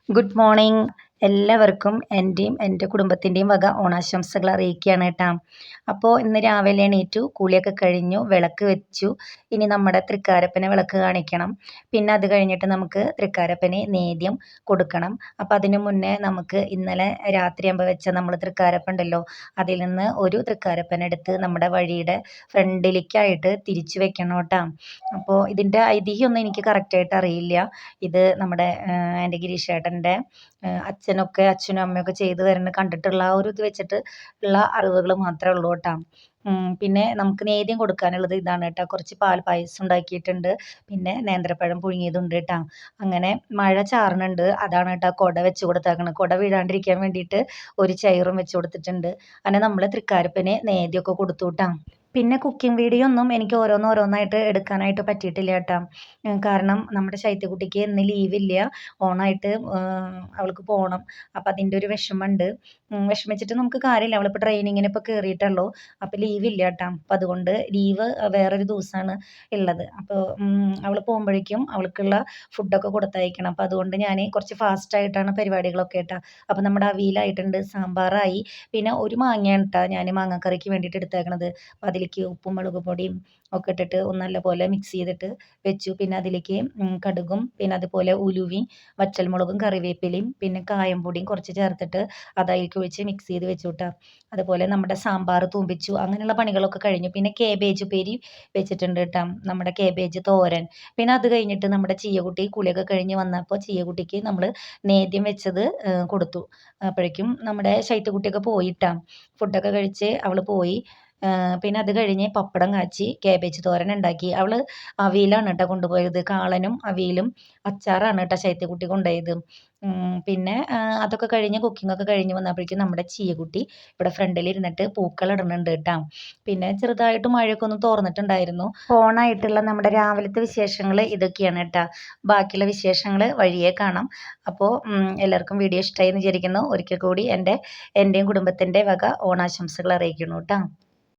Good morning. എല്ലാവർക്കും എൻ്റെയും എൻ്റെ കുടുംബത്തിൻ്റെയും വക ഓണാശംസകൾ അറിയിക്കുകയാണ് കേട്ടോ. അപ്പോൾ ഇന്ന് രാവിലെ എണീറ്റു, കുളിയൊക്കെ കഴിഞ്ഞു, വിളക്ക് വെച്ചു. ഇനി നമ്മുടെ തൃക്കാരപ്പനെ വിളക്ക് കാണിക്കണം. പിന്നെ അത് കഴിഞ്ഞിട്ട് നമുക്ക് തൃക്കാരപ്പന് നേദ്യം കൊടുക്കണം. അപ്പോൾ അതിന് മുന്നേ നമുക്ക് ഇന്നലെ രാത്രിയാകുമ്പോൾ വെച്ച നമ്മൾ തൃക്കാരപ്പൻ ഉണ്ടല്ലോ, അതിൽ നിന്ന് ഒരു തൃക്കാരപ്പനെടുത്ത് നമ്മുടെ വഴിയുടെ ഫ്രണ്ടിലേക്കായിട്ട് തിരിച്ചു വെക്കണം കേട്ടോ. അപ്പോൾ ഇതിൻ്റെ ഐതിഹ്യമൊന്നും എനിക്ക് കറക്റ്റായിട്ട് അറിയില്ല. ഇത് നമ്മുടെ എൻ്റെ ഗിരീഷേട്ടൻ്റെ അച്ഛനും അമ്മയൊക്കെ ചെയ്ത് വരുന്നത് കണ്ടിട്ടുള്ള ആ ഒരു ഇത് വെച്ചിട്ട് ഉള്ള അറിവുകൾ മാത്രമേ ഉള്ളൂ കേട്ടോ. പിന്നെ നമുക്ക് നേദ്യം കൊടുക്കാനുള്ളത് ഇതാണ് കേട്ടോ. കുറച്ച് പാൽ പായസം ഉണ്ടാക്കിയിട്ടുണ്ട്, പിന്നെ നേന്ത്രപ്പഴം പുഴുങ്ങിയതുണ്ട് കേട്ടോ. അങ്ങനെ മഴ ചാറുന്നുണ്ട്, അതാണ് കേട്ടോ കുട വെച്ച് കൊടുത്തേക്കണത്. കുട വീഴാണ്ടിരിക്കാൻ വേണ്ടിയിട്ട് ഒരു ചെയറും വെച്ച് കൊടുത്തിട്ടുണ്ട്. അങ്ങനെ നമ്മൾ തൃക്കാരപ്പന് നേദ്യമൊക്കെ കൊടുത്തു കേട്ടോ. പിന്നെ കുക്കിംഗ് വീഡിയോ ഒന്നും എനിക്ക് ഓരോന്നോരോന്നായിട്ട് എടുക്കാനായിട്ട് പറ്റിയിട്ടില്ല കേട്ടോ. കാരണം നമ്മുടെ ശൈത്യക്കുട്ടിക്ക് ഇന്ന് ലീവില്ല, ഓണായിട്ട് അവൾക്ക് പോകണം. അപ്പം അതിൻ്റെ ഒരു വിഷമമുണ്ട്. വിഷമിച്ചിട്ട് നമുക്ക് കാര്യമില്ല, അവളിപ്പോൾ ട്രെയിനിങ്ങിന് ഇപ്പോൾ കയറിയിട്ടുള്ളൂ. അപ്പോൾ ലീവില്ല കേട്ടോ. അപ്പം അതുകൊണ്ട് ലീവ് വേറൊരു ദിവസമാണ് ഉള്ളത്. അപ്പോൾ അവൾ പോകുമ്പോഴേക്കും അവൾക്കുള്ള ഫുഡൊക്കെ കൊടുത്തയക്കണം. അപ്പോൾ അതുകൊണ്ട് ഞാൻ കുറച്ച് ഫാസ്റ്റായിട്ടാണ് പരിപാടികളൊക്കെ കേട്ടോ. അപ്പോൾ നമ്മുടെ അവിയലായിട്ടുണ്ട്, സാമ്പാറായി, പിന്നെ ഒരു മാങ്ങയാണ് കേട്ടോ ഞാൻ മാങ്ങാക്കറിക്ക് വേണ്ടിയിട്ട് എടുത്തേക്കണത്. അപ്പോൾ അതിലേക്ക് ഉപ്പും മുളക് പൊടിയും ഒക്കെ ഇട്ടിട്ട് നല്ലപോലെ മിക്സ് ചെയ്തിട്ട് വെച്ചു. പിന്നെ അതിലേക്ക് കടുകും, പിന്നെ അതുപോലെ ഉലുവയും വറ്റൽമുളകും കറിവേപ്പിലയും പിന്നെ കായം പൊടിയും കുറച്ച് ചേർത്തിട്ട് അതിലേക്ക് ഒഴിച്ച് മിക്സ് ചെയ്ത് വെച്ചു കേട്ടോ. അതുപോലെ നമ്മുടെ സാമ്പാർ തൂമ്പിച്ചു, അങ്ങനെയുള്ള പണികളൊക്കെ കഴിഞ്ഞു. പിന്നെ കേബേജ് ഉപ്പേരി വെച്ചിട്ടുണ്ട് കേട്ടോ, നമ്മുടെ കേബേജ് തോരൻ. പിന്നെ അത് കഴിഞ്ഞിട്ട് നമ്മുടെ ചീയക്കുട്ടി കുളിയൊക്കെ കഴിഞ്ഞ് വന്നപ്പോൾ ചീയക്കുട്ടിക്ക് നമ്മൾ നേദ്യം വെച്ചത് കൊടുത്തു. അപ്പോഴേക്കും നമ്മുടെ ശൈത്യക്കുട്ടിയൊക്കെ പോയിട്ടാ, ഫുഡൊക്കെ കഴിച്ച് അവൾ പോയി. പിന്നെ അത് കഴിഞ്ഞ് പപ്പടം കാച്ചി കാബേജ് തോരൻ ഉണ്ടാക്കി. അവൾ അവിയലാണ് കേട്ടോ കൊണ്ടുപോയത്, കാളനും അവിയലും അച്ചാറാണ് കേട്ടോ ശൈത്യക്കുട്ടി കൊണ്ടുപോയത്. പിന്നെ അതൊക്കെ കഴിഞ്ഞ് കുക്കിങ്ങൊക്കെ കഴിഞ്ഞ് വന്നപ്പോഴേക്കും നമ്മുടെ ചീയക്കുട്ടി ഇവിടെ ഫ്രണ്ടിൽ ഇരുന്നിട്ട് പൂക്കളിടുന്നുണ്ട് കേട്ടോ. പിന്നെ ചെറുതായിട്ട് മഴയൊക്കെ ഒന്ന് തോർന്നിട്ടുണ്ടായിരുന്നു. ഓണായിട്ടുള്ള നമ്മുടെ രാവിലത്തെ വിശേഷങ്ങൾ ഇതൊക്കെയാണ് കേട്ടോ. ബാക്കിയുള്ള വിശേഷങ്ങൾ വഴിയേ കാണാം. അപ്പോൾ എല്ലാവർക്കും വീഡിയോ ഇഷ്ടമായി എന്ന് വിചാരിക്കുന്നു. ഒരിക്കൽ കൂടി എൻ്റെയും കുടുംബത്തിൻ്റെ വക ഓണാശംസകൾ അറിയിക്കുന്നു കേട്ടോ.